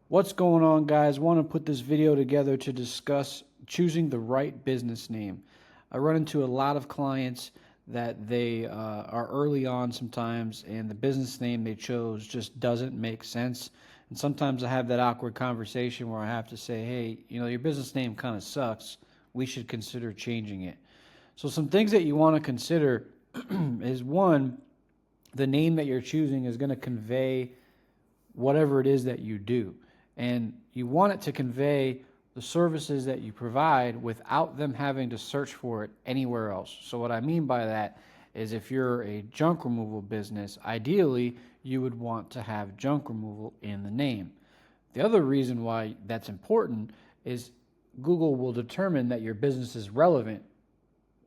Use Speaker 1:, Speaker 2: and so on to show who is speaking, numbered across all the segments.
Speaker 1: What's going on, guys? Want to put this video together to discuss choosing the right business name. I run into a lot of clients that they are early on sometimes, and the business name they chose just doesn't make sense. And sometimes I have that awkward conversation where I have to say, hey, your business name kind of sucks. We should consider changing it. So, some things that you want to consider is one, the name that you're choosing is going to convey whatever it is that you do. And you want it to convey the services that you provide without them having to search for it anywhere else. So, what I mean by that is if you're a junk removal business, ideally you would want to have junk removal in the name. The other reason why that's important is Google will determine that your business is relevant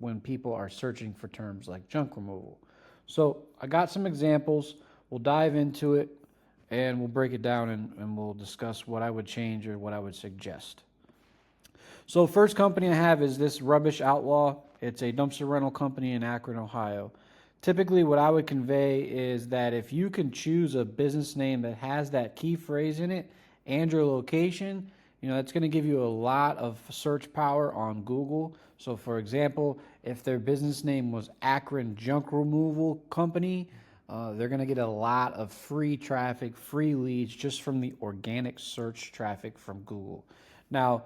Speaker 1: when people are searching for terms like junk removal. So, I got some examples. We'll dive into it and we'll break it down and we'll discuss what I would change or what I would suggest. So, first company I have is this Rubbish Outlaw. It's a dumpster rental company in Akron, Ohio. Typically, what I would convey is that if you can choose a business name that has that key phrase in it and your location, that's going to give you a lot of search power on Google. So, for example, if their business name was Akron Junk Removal Company, they're going to get a lot of free traffic, free leads just from the organic search traffic from Google. Now,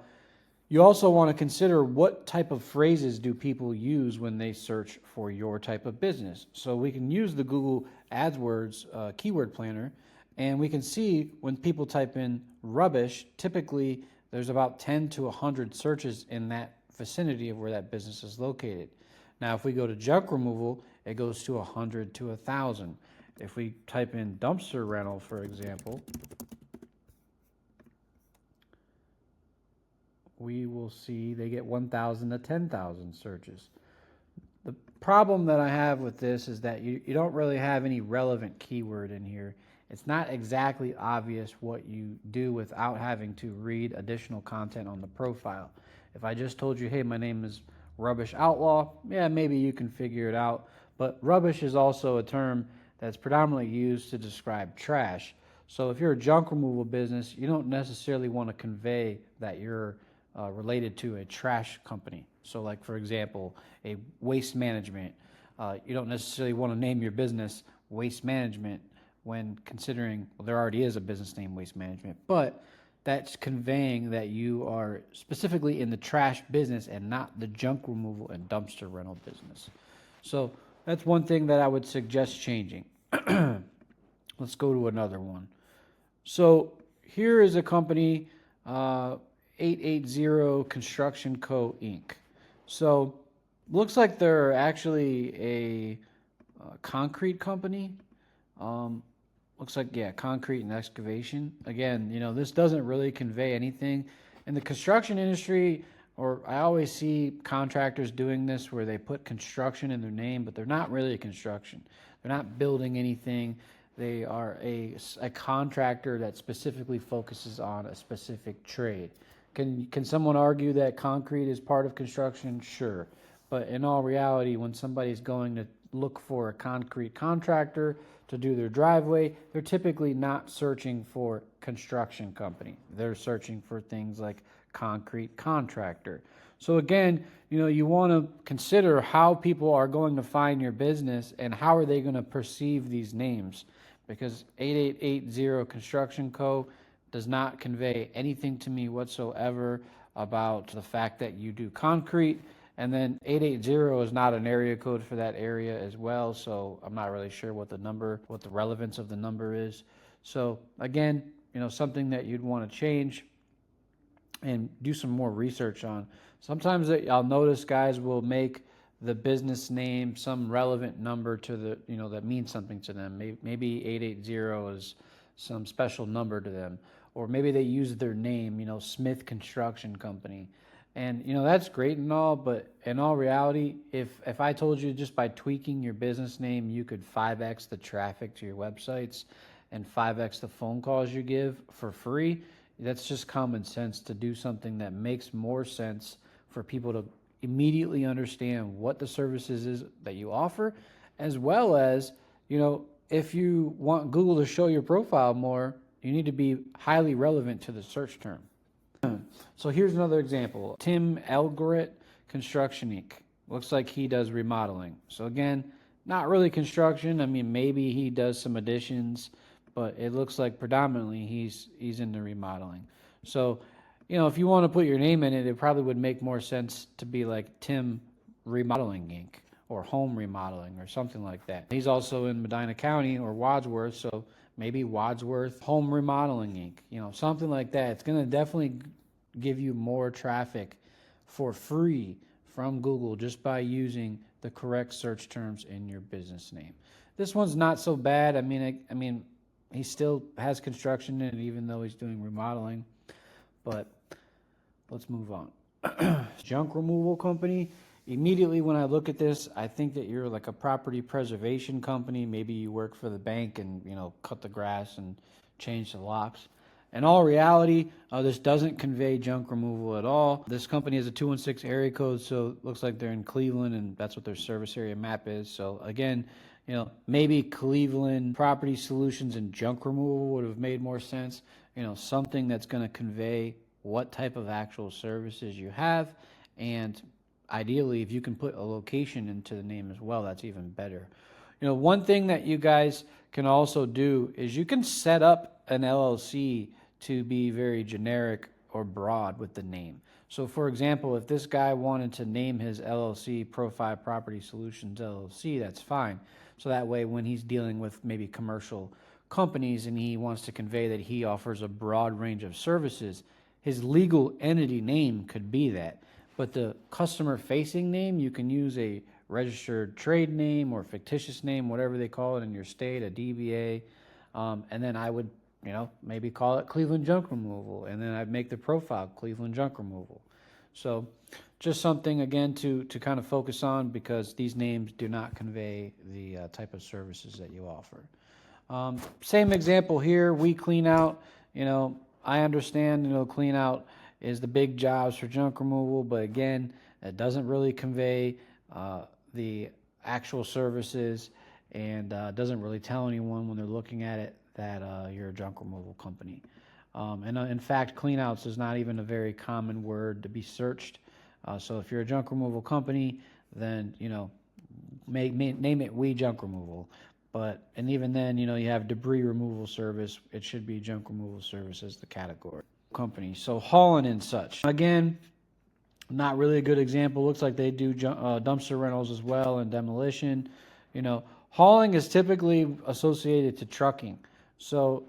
Speaker 1: you also want to consider what type of phrases do people use when they search for your type of business. So we can use the Google AdWords keyword planner, and we can see when people type in rubbish, typically there's about 10 to 100 searches in that vicinity of where that business is located. Now, if we go to junk removal, it goes to 100 to 1,000. If we type in dumpster rental, for example, we will see they get 1,000 to 10,000 searches. The problem that I have with this is that you don't really have any relevant keyword in here. It's not exactly obvious what you do without having to read additional content on the profile. If I just told you, hey, my name is Rubbish Outlaw, yeah, maybe you can figure it out. But rubbish is also a term that's predominantly used to describe trash. So if you're a junk removal business, you don't necessarily want to convey that you're related to a trash company. So, like, for example, a waste management. You don't necessarily want to name your business Waste Management when considering, well, there already is a business name Waste Management, but that's conveying that you are specifically in the trash business and not the junk removal and dumpster rental business. So that's one thing that I would suggest changing. Let's go to another one. So here is a company, 880 Construction Co. Inc. So looks like they're actually a concrete company. Looks like, yeah, concrete and excavation. Again, this doesn't really convey anything. In the construction industry, or I always see contractors doing this where they put construction in their name, but they're not really a construction. They're not building anything. They are a contractor that specifically focuses on a specific trade. Can someone argue that concrete is part of construction? Sure. But in all reality, when somebody's going to look for a concrete contractor to do their driveway, they're typically not searching for construction company. They're searching for things like concrete contractor. So again, you want to consider how people are going to find your business and how are they going to perceive these names. Because 8880 Construction Co. does not convey anything to me whatsoever about the fact that you do concrete. And then 880 is not an area code for that area as well, so I'm not really sure what the relevance of the number is. So again, something that you'd want to change and do some more research on. Sometimes I'll notice guys will make the business name some relevant number to the, that means something to them. Maybe 880 is some special number to them. Or maybe they use their name, Smith Construction Company. And, that's great and all, but in all reality, if I told you just by tweaking your business name, you could 5x the traffic to your websites and 5x the phone calls you give for free, that's just common sense to do something that makes more sense for people to immediately understand what the services is that you offer, as well as, if you want Google to show your profile more, You need to be highly relevant to the search term. So here's another example. Tim Elgrit Construction Inc. Looks like he does remodeling. So again, not really construction. I mean, maybe he does some additions, but it looks like predominantly he's into remodeling. So, if you want to put your name in it, it probably would make more sense to be like Tim Remodeling Inc. or Home Remodeling or something like that. He's also in Medina County or Wadsworth, so maybe Wadsworth Home Remodeling Inc. Something like that. It's going to definitely give you more traffic for free from Google just by using the correct search terms in your business name. This one's not so bad. I mean, he still has construction in it, even though he's doing remodeling. But let's move on. Junk removal company. Immediately when I look at this, I think that you're like a property preservation company. Maybe you work for the bank and cut the grass and change the locks. In all reality, this doesn't convey junk removal at all. This company has a 216 area code, so it looks like they're in Cleveland, and that's what their service area map is. So again, maybe Cleveland Property Solutions and junk removal would have made more sense. Something that's going to convey what type of actual services you have, and ideally, if you can put a location into the name as well, that's even better. One thing that you guys can also do is you can set up an LLC to be very generic or broad with the name. So for example, if this guy wanted to name his LLC Profile Property Solutions LLC, that's fine. So that way when he's dealing with maybe commercial companies and he wants to convey that he offers a broad range of services, his legal entity name could be that. But the customer facing name, you can use a registered trade name or fictitious name, whatever they call it in your state, a DBA. And then I would, maybe call it Cleveland Junk Removal. And then I'd make the profile Cleveland Junk Removal. So just something, again, to kind of focus on, because these names do not convey the type of services that you offer. Same example here, We Clean Out. I understand, clean out is the big jobs for junk removal, but again, it doesn't really convey the actual services, and doesn't really tell anyone when they're looking at it that you're a junk removal company. And in fact, cleanouts is not even a very common word to be searched. So if you're a junk removal company, then name it We Junk Removal. And even then, you have debris removal service. It should be junk removal service as the category. Company. So hauling and such. Again, not really a good example. Looks like they do dumpster rentals as well and demolition. Hauling is typically associated to trucking. So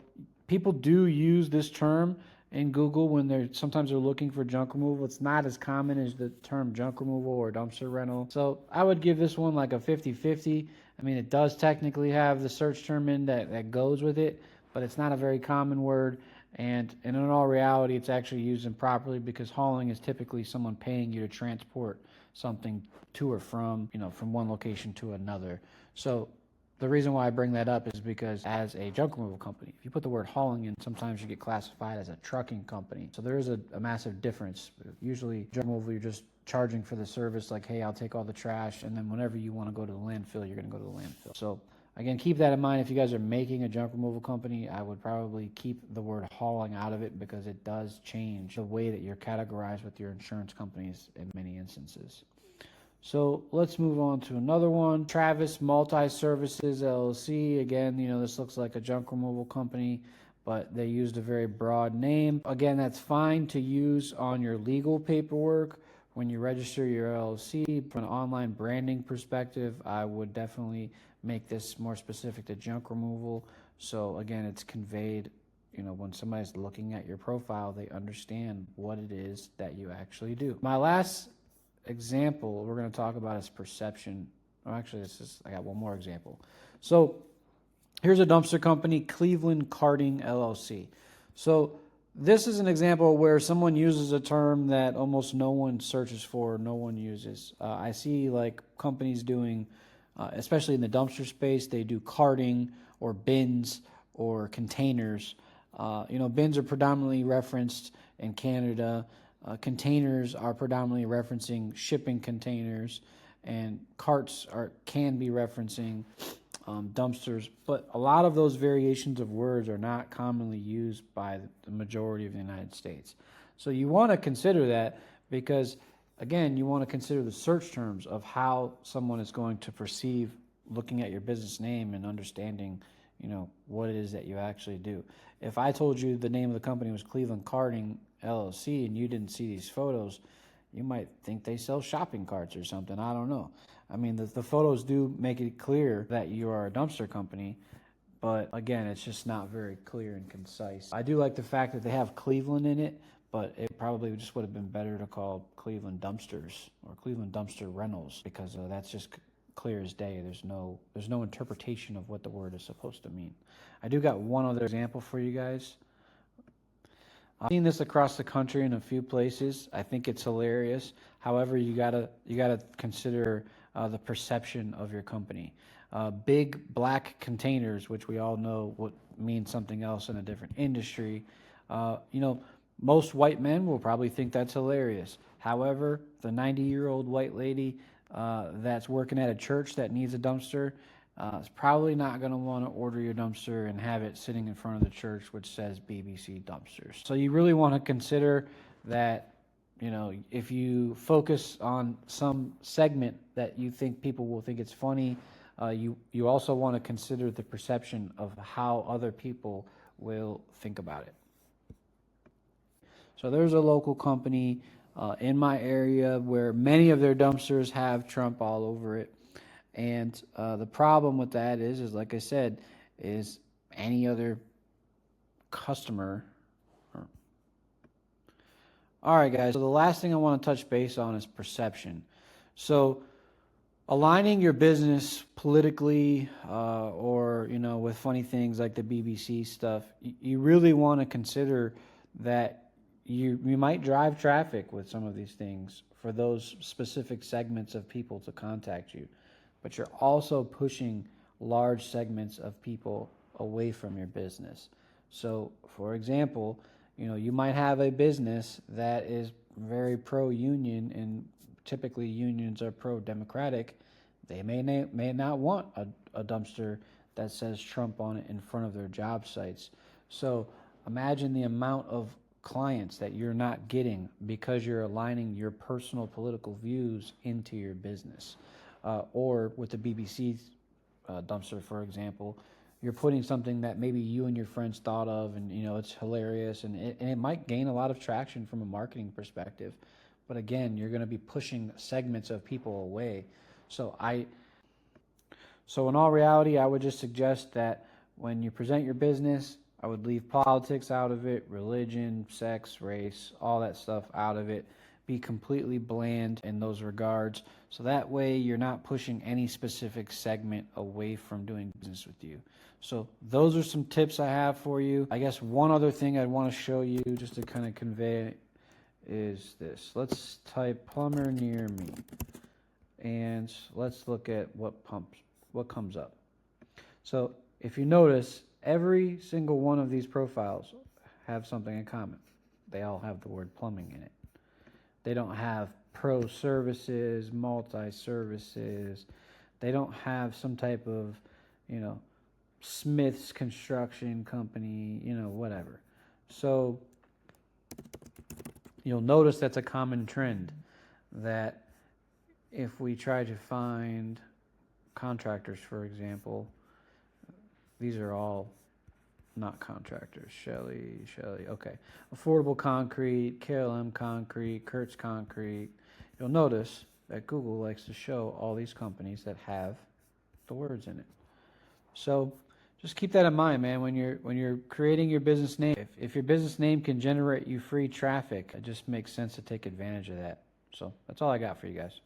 Speaker 1: people do use this term in Google when sometimes they're looking for junk removal. It's not as common as the term junk removal or dumpster rental. So I would give this one like a 50-50. I mean, it does technically have the search term in that goes with it, but it's not a very common word. And in all reality, it's actually used improperly, because hauling is typically someone paying you to transport something to or from one location to another. So the reason why I bring that up is because as a junk removal company, if you put the word hauling in, sometimes you get classified as a trucking company. So there is a massive difference. Usually junk removal, you're just charging for the service, like, hey, I'll take all the trash, and then whenever you want to go to the landfill, you're going to go to the landfill. So again, keep that in mind. If you guys are making a junk removal company, I would probably keep the word hauling out of it, because it does change the way that you're categorized with your insurance companies in many instances. So let's move on to another one. Travis Multi-Services LLC. Again, this looks like a junk removal company, but they used a very broad name. Again, that's fine to use on your legal paperwork when you register your LLC. From an online branding perspective, I would definitely make this more specific to junk removal. So again, it's conveyed, when somebody's looking at your profile, they understand what it is that you actually do. My last example we're going to talk about is perception. I got one more example. So here's a dumpster company, Cleveland Carting LLC. So this is an example where someone uses a term that almost no one searches for, no one uses. I see like companies doing, especially in the dumpster space, they do carting or bins or containers. Bins are predominantly referenced in Canada. Containers are predominantly referencing shipping containers, and carts can be referencing dumpsters, but a lot of those variations of words are not commonly used by the majority of the United States. So you want to consider that because, again, you want to consider the search terms of how someone is going to perceive looking at your business name and understanding, what it is that you actually do. If I told you the name of the company was Cleveland Carting LLC and you didn't see these photos, you might think they sell shopping carts or something. I don't know. I mean, the photos do make it clear that you are a dumpster company, but again, it's just not very clear and concise. I do like the fact that they have Cleveland in it, but it probably just would have been better to call Cleveland Dumpsters or Cleveland Dumpster Rentals, because that's just clear as day. There's no interpretation of what the word is supposed to mean. I do got one other example for you guys. I've seen this across the country in a few places. I think it's hilarious. However, you gotta consider the perception of your company. Big black containers, which we all know what means something else in a different industry. Most white men will probably think that's hilarious. However, the 90-year-old white lady that's working at a church that needs a dumpster is probably not going to want to order your dumpster and have it sitting in front of the church which says BBC Dumpsters. So you really want to consider that, if you focus on some segment that you think people will think it's funny, you also want to consider the perception of how other people will think about it. So there's a local company in my area where many of their dumpsters have Trump all over it. And the problem with that is like I said, is any other customer. All right, guys. So the last thing I want to touch base on is perception. So aligning your business politically or, with funny things like the BBC stuff, you really want to consider that you might drive traffic with some of these things for those specific segments of people to contact you. But you're also pushing large segments of people away from your business. So, for example, you might have a business that is very pro-union, and typically unions are pro-democratic. They may not want a dumpster that says Trump on it in front of their job sites. So imagine the amount of clients that you're not getting because you're aligning your personal political views into your business. Or with the BBC dumpster, for example, you're putting something that maybe you and your friends thought of, and it's hilarious, and it might gain a lot of traction from a marketing perspective. But again, you're going to be pushing segments of people away. So in all reality, I would just suggest that when you present your business, I would leave politics out of it, religion, sex, race, all that stuff out of it. Be completely bland in those regards. So that way you're not pushing any specific segment away from doing business with you. So those are some tips I have for you. I guess one other thing I'd want to show you just to kind of convey is this. Let's type plumber near me. And let's look at what comes up. So if you notice, every single one of these profiles have something in common. They all have the word plumbing in it. They don't have pro services, multi-services. They don't have some type of, Smith's construction company, whatever. So you'll notice that's a common trend, that if we try to find contractors, for example, these are all not contractors. Shelley, okay. Affordable Concrete, KLM Concrete, Kurtz Concrete. You'll notice that Google likes to show all these companies that have the words in it. So just keep that in mind, man, when you're creating your business name. If your business name can generate you free traffic, it just makes sense to take advantage of that. So that's all I got for you guys.